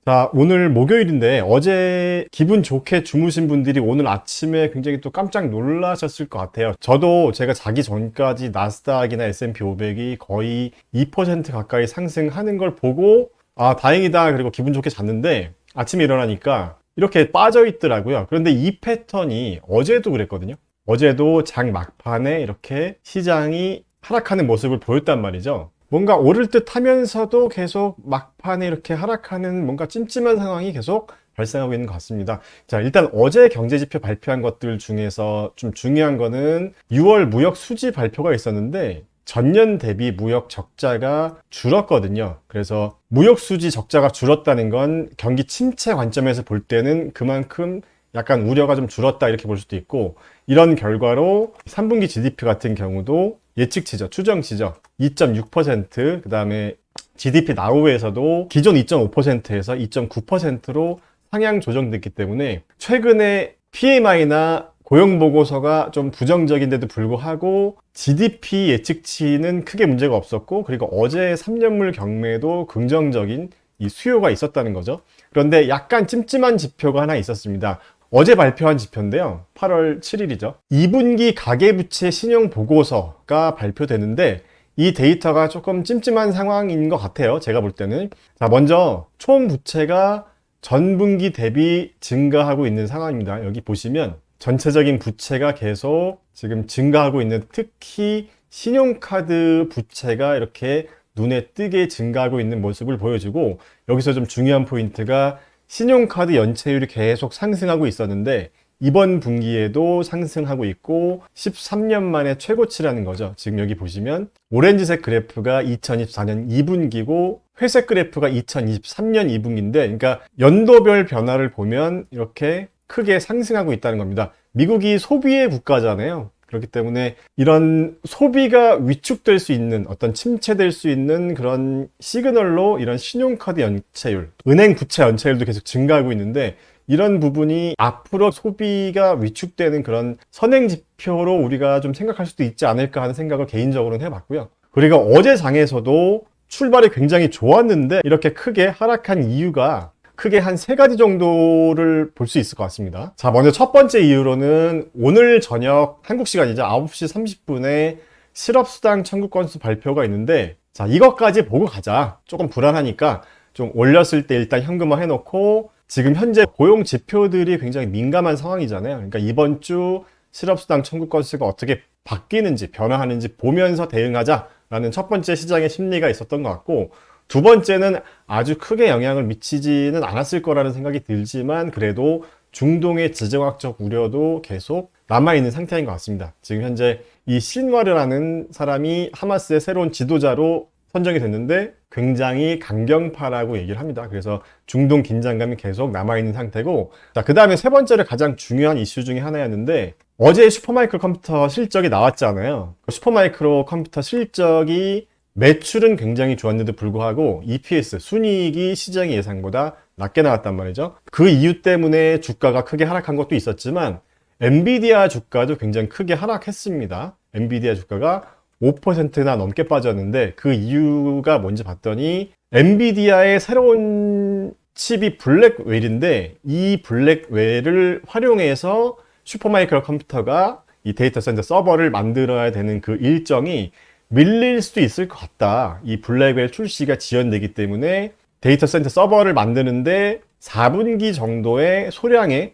자, 오늘 목요일인데 어제 기분 좋게 주무신 분들이 오늘 아침에 굉장히 또 깜짝 놀라셨을 것 같아요. 저도 제가 자기 전까지 나스닥이나 S&P 500이 거의 2% 가까이 상승하는 걸 보고 아, 다행이다. 그리고 기분 좋게 잤는데 아침에 일어나니까 이렇게 빠져 있더라고요. 그런데 이 패턴이 어제도 그랬거든요. 어제도 장 막판에 이렇게 시장이 하락하는 모습을 보였단 말이죠. 뭔가 오를 듯 하면서도 계속 막판에 이렇게 하락하는 뭔가 찜찜한 상황이 계속 발생하고 있는 것 같습니다. 자, 일단 어제 경제지표 발표한 것들 중에서 좀 중요한 거는 6월 무역 수지 발표가 있었는데 전년 대비 무역 적자가 줄었거든요. 그래서 무역 수지 적자가 줄었다는 건 경기 침체 관점에서 볼 때는 그만큼 약간 우려가 좀 줄었다 이렇게 볼 수도 있고, 이런 결과로 3분기 GDP 같은 경우도 예측치죠. 추정치죠. 2.6%, 그 다음에 GDP 나우에서도 기존 2.5%에서 2.9%로 상향 조정됐기 때문에 최근에 PMI나 고용보고서가 좀 부정적인데도 불구하고 GDP 예측치는 크게 문제가 없었고, 그리고 어제 3년물 경매도 긍정적인 이 수요가 있었다는 거죠. 그런데 약간 찜찜한 지표가 하나 있었습니다. 어제 발표한 지표인데요. 8월 7일이죠. 2분기 가계부채 신용보고서가 발표되는데 이 데이터가 조금 찜찜한 상황인 것 같아요. 제가 볼 때는. 자, 먼저 총 부채가 전분기 대비 증가하고 있는 상황입니다. 여기 보시면 전체적인 부채가 계속 지금 증가하고 있는, 특히 신용카드 부채가 이렇게 눈에 띄게 증가하고 있는 모습을 보여주고, 여기서 좀 중요한 포인트가 신용카드 연체율이 계속 상승하고 있었는데 이번 분기에도 상승하고 있고 13년 만에 최고치라는 거죠. 지금 여기 보시면 오렌지색 그래프가 2024년 2분기고 회색 그래프가 2023년 2분기인데, 그러니까 연도별 변화를 보면 이렇게 크게 상승하고 있다는 겁니다. 미국이 소비의 국가잖아요. 그렇기 때문에 이런 소비가 위축될 수 있는, 어떤 침체될 수 있는 그런 시그널로 이런 신용카드 연체율, 은행 부채 연체율도 계속 증가하고 있는데, 이런 부분이 앞으로 소비가 위축되는 그런 선행 지표로 우리가 좀 생각할 수도 있지 않을까 하는 생각을 개인적으로는 해봤고요. 그리고 어제 장에서도 출발이 굉장히 좋았는데 이렇게 크게 하락한 이유가 크게 한 3가지 정도를 볼 수 있을 것 같습니다. 자, 먼저 첫 번째 이유로는 오늘 저녁 한국 시간이죠. 9시 30분에 실업수당 청구 건수 발표가 있는데, 자, 이것까지 보고 가자. 조금 불안하니까 좀 올렸을 때 일단 현금화 해놓고, 지금 현재 고용 지표들이 굉장히 민감한 상황이잖아요. 그러니까 이번 주 실업수당 청구 건수가 어떻게 바뀌는지, 변화하는지 보면서 대응하자라는 첫 번째 시장의 심리가 있었던 것 같고, 두 번째는 아주 크게 영향을 미치지는 않았을 거라는 생각이 들지만 그래도 중동의 지정학적 우려도 계속 남아있는 상태인 것 같습니다. 지금 현재 이 신와르라는 사람이 하마스의 새로운 지도자로 선정이 됐는데 굉장히 강경파라고 얘기를 합니다. 그래서 중동 긴장감이 계속 남아있는 상태고, 자, 그 다음에 세 번째로 가장 중요한 이슈 중에 하나였는데 어제 슈퍼마이크로 컴퓨터 실적이 나왔잖아요. 슈퍼마이크로 컴퓨터 실적이 매출은 굉장히 좋았는데도 불구하고 EPS, 순이익이 시장의 예상보다 낮게 나왔단 말이죠. 그 이유 때문에 주가가 크게 하락한 것도 있었지만 엔비디아 주가도 굉장히 크게 하락했습니다. 엔비디아 주가가 5%나 넘게 빠졌는데 그 이유가 뭔지 봤더니 엔비디아의 새로운 칩이 블랙웰인데 이 블랙웰을 활용해서 슈퍼마이크로 컴퓨터가 이 데이터 센터 서버를 만들어야 되는 그 일정이 밀릴 수도 있을 것 같다. 이 블랙웰 출시가 지연되기 때문에 데이터 센터 서버를 만드는데 4분기 정도의 소량의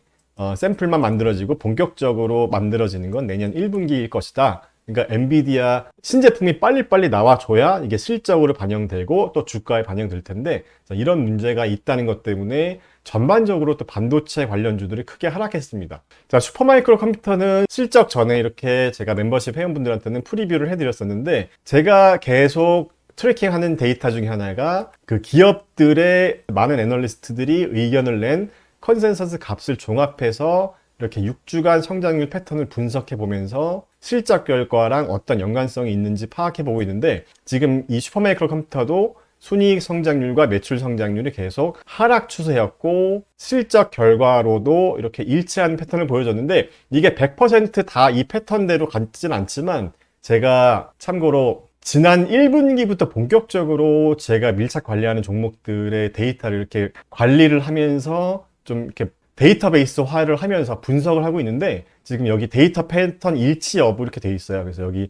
샘플만 만들어지고 본격적으로 만들어지는 건 내년 1분기일 것이다. 그러니까 엔비디아 신제품이 빨리빨리 나와줘야 이게 실적으로 반영되고 또 주가에 반영될 텐데, 이런 문제가 있다는 것 때문에 전반적으로 또 반도체 관련주들이 크게 하락했습니다. 자, 슈퍼마이크로 컴퓨터는 실적 전에 이렇게 제가 멤버십 회원분들한테는 프리뷰를 해드렸었는데, 제가 계속 트래킹하는 데이터 중에 하나가 그 기업들의 많은 애널리스트들이 의견을 낸 컨센서스 값을 종합해서 이렇게 6주간 성장률 패턴을 분석해 보면서 실적 결과랑 어떤 연관성이 있는지 파악해 보고 있는데, 지금 이 슈퍼마이크로 컴퓨터도 순이익 성장률과 매출 성장률이 계속 하락 추세였고 실적 결과로도 이렇게 일치하는 패턴을 보여줬는데, 이게 100% 다 이 패턴대로 같진 않지만 제가 참고로 지난 1분기부터 본격적으로 제가 밀착 관리하는 종목들의 데이터를 이렇게 관리를 하면서 좀 이렇게 데이터베이스화를 하면서 분석을 하고 있는데, 지금 여기 데이터 패턴 일치 여부 이렇게 돼 있어요. 그래서 여기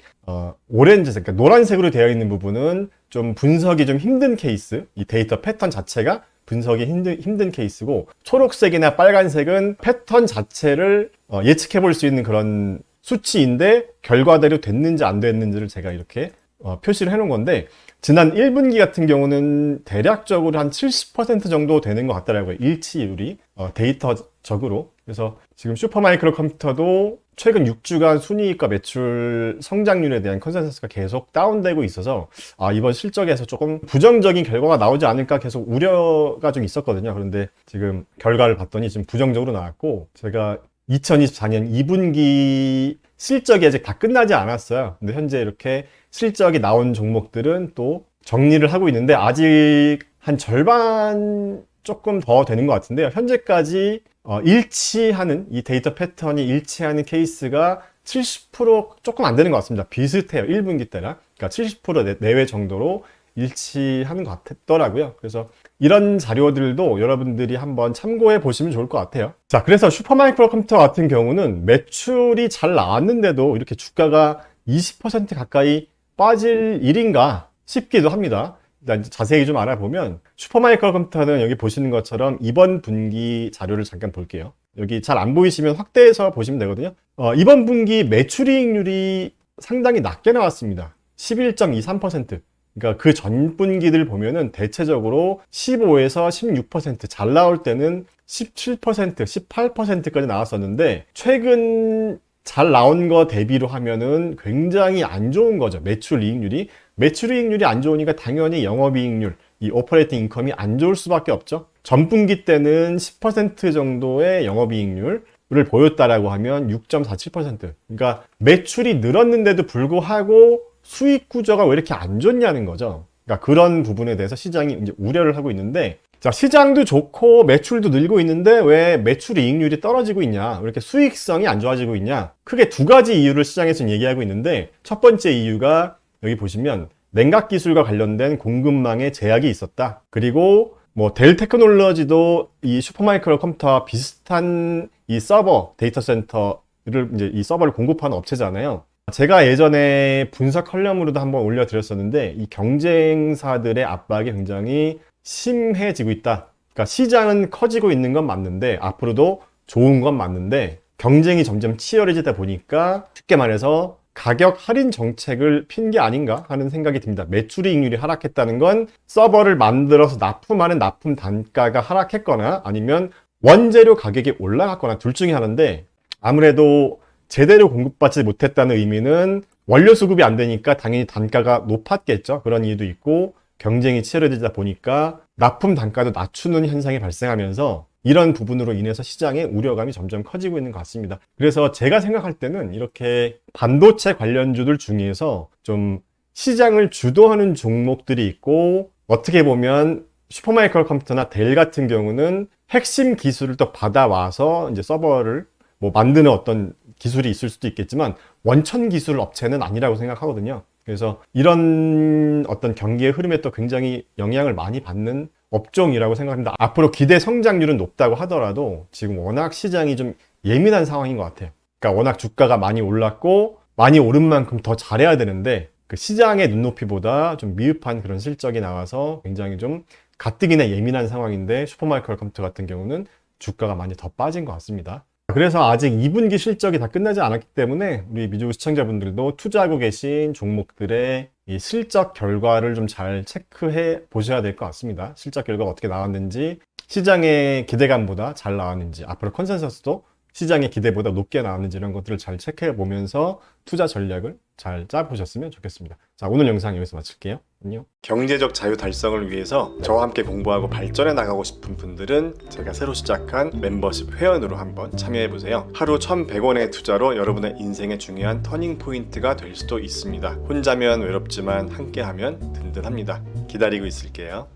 오렌지색, 그러니까 노란색으로 되어 있는 부분은 좀 분석이 좀 힘든 케이스, 이 데이터 패턴 자체가 분석이 힘든 케이스고, 초록색이나 빨간색은 패턴 자체를 예측해 볼 수 있는 그런 수치인데 결과대로 됐는지 안 됐는지를 제가 이렇게 표시를 해 놓은 건데, 지난 1분기 같은 경우는 대략적으로 한 70% 정도 되는 것 같더라고요. 일치율이 데이터적으로. 그래서 지금 슈퍼마이크로 컴퓨터도 최근 6주간 순이익과 매출 성장률에 대한 컨센서스가 계속 다운되고 있어서 이번 실적에서 조금 부정적인 결과가 나오지 않을까 계속 우려가 좀 있었거든요. 그런데 지금 결과를 봤더니 지금 부정적으로 나왔고, 제가 2024년 2분기 실적이 아직 다 끝나지 않았어요. 근데 현재 이렇게 실적이 나온 종목들은 또 정리를 하고 있는데, 아직 한 절반 조금 더 되는 것 같은데요. 현재까지 일치하는, 이 데이터 패턴이 일치하는 케이스가 70% 조금 안 되는 것 같습니다. 비슷해요. 1분기 때랑. 그러니까 70% 내외 정도로 일치하는 것 같더라고요. 그래서 이런 자료들도 여러분들이 한번 참고해 보시면 좋을 것 같아요. 자, 그래서 슈퍼마이크로 컴퓨터 같은 경우는 매출이 잘 나왔는데도 이렇게 주가가 20% 가까이 빠질 일인가 싶기도 합니다. 일단 자세히 좀 알아보면, 슈퍼마이크로 컴퓨터는 여기 보시는 것처럼 이번 분기 자료를 잠깐 볼게요. 여기 잘 안 보이시면 확대해서 보시면 되거든요. 이번 분기 매출이익률이 상당히 낮게 나왔습니다. 11.23%. 그러니까 그 전 분기들 보면은 대체적으로 15에서 16%, 잘 나올 때는 17%, 18%까지 나왔었는데, 최근 잘 나온 거 대비로 하면은 굉장히 안 좋은 거죠. 매출이익률이 안 좋으니까 당연히 영업이익률, 이 오퍼레이팅 인컴이 안 좋을 수밖에 없죠. 전분기 때는 10% 정도의 영업이익률을 보였다라고 하면 6.47%. 그러니까 매출이 늘었는데도 불구하고 수익 구조가 왜 이렇게 안 좋냐는 거죠. 그러니까 그런 부분에 대해서 시장이 이제 우려를 하고 있는데, 자, 시장도 좋고 매출도 늘고 있는데 왜 매출 이익률이 떨어지고 있냐, 왜 이렇게 수익성이 안 좋아지고 있냐, 크게 두 가지 이유를 시장에서는 얘기하고 있는데, 첫 번째 이유가 여기 보시면 냉각 기술과 관련된 공급망에 제약이 있었다. 그리고 뭐 델 테크놀로지도 이 슈퍼마이크로 컴퓨터와 비슷한 이 서버 데이터 센터를, 이제 이 서버를 공급하는 업체잖아요. 제가 예전에 분석 컬럼으로도 한번 올려드렸었는데, 이 경쟁사들의 압박이 굉장히 심해지고 있다. 그러니까 시장은 커지고 있는 건 맞는데, 앞으로도 좋은 건 맞는데, 경쟁이 점점 치열해지다 보니까 쉽게 말해서 가격 할인 정책을 핀 게 아닌가 하는 생각이 듭니다. 매출이익률이 하락했다는 건 서버를 만들어서 납품하는 납품 단가가 하락했거나 아니면 원재료 가격이 올라갔거나 둘 중에 하나인데, 아무래도 제대로 공급받지 못했다는 의미는 원료 수급이 안 되니까 당연히 단가가 높았겠죠. 그런 이유도 있고, 경쟁이 치열해지다 보니까 납품 단가도 낮추는 현상이 발생하면서 이런 부분으로 인해서 시장의 우려감이 점점 커지고 있는 것 같습니다. 그래서 제가 생각할 때는 이렇게 반도체 관련주들 중에서 좀 시장을 주도하는 종목들이 있고, 어떻게 보면 슈퍼마이크로 컴퓨터나 델 같은 경우는 핵심 기술을 또 받아와서 이제 서버를 뭐 만드는 어떤 기술이 있을 수도 있겠지만 원천 기술 업체는 아니라고 생각하거든요. 그래서 이런 어떤 경기의 흐름에 또 굉장히 영향을 많이 받는 업종이라고 생각합니다. 앞으로 기대 성장률은 높다고 하더라도 지금 워낙 시장이 좀 예민한 상황인 것 같아요. 그러니까 워낙 주가가 많이 올랐고 많이 오른 만큼 더 잘해야 되는데, 그 시장의 눈높이보다 좀 미흡한 그런 실적이 나와서 굉장히 좀 가뜩이나 예민한 상황인데, 슈퍼마이크로 컴퓨터 같은 경우는 주가가 많이 더 빠진 것 같습니다. 그래서 아직 2분기 실적이 다 끝나지 않았기 때문에 우리 미주 시청자분들도 투자하고 계신 종목들의 이 실적 결과를 좀 잘 체크해 보셔야 될 것 같습니다. 실적 결과가 어떻게 나왔는지, 시장의 기대감보다 잘 나왔는지, 앞으로 컨센서스도 시장의 기대보다 높게 나왔는지, 이런 것들을 잘 체크해 보면서 투자 전략을 잘 짜보셨으면 좋겠습니다. 자, 오늘 영상 여기서 마칠게요. 안녕. 경제적 자유 달성을 위해서 저와 함께 공부하고 발전해 나가고 싶은 분들은 제가 새로 시작한 멤버십 회원으로 한번 참여해 보세요. 하루 1,100원의 투자로 여러분의 인생의 중요한 터닝 포인트가 될 수도 있습니다. 혼자면 외롭지만 함께하면 든든합니다. 기다리고 있을게요.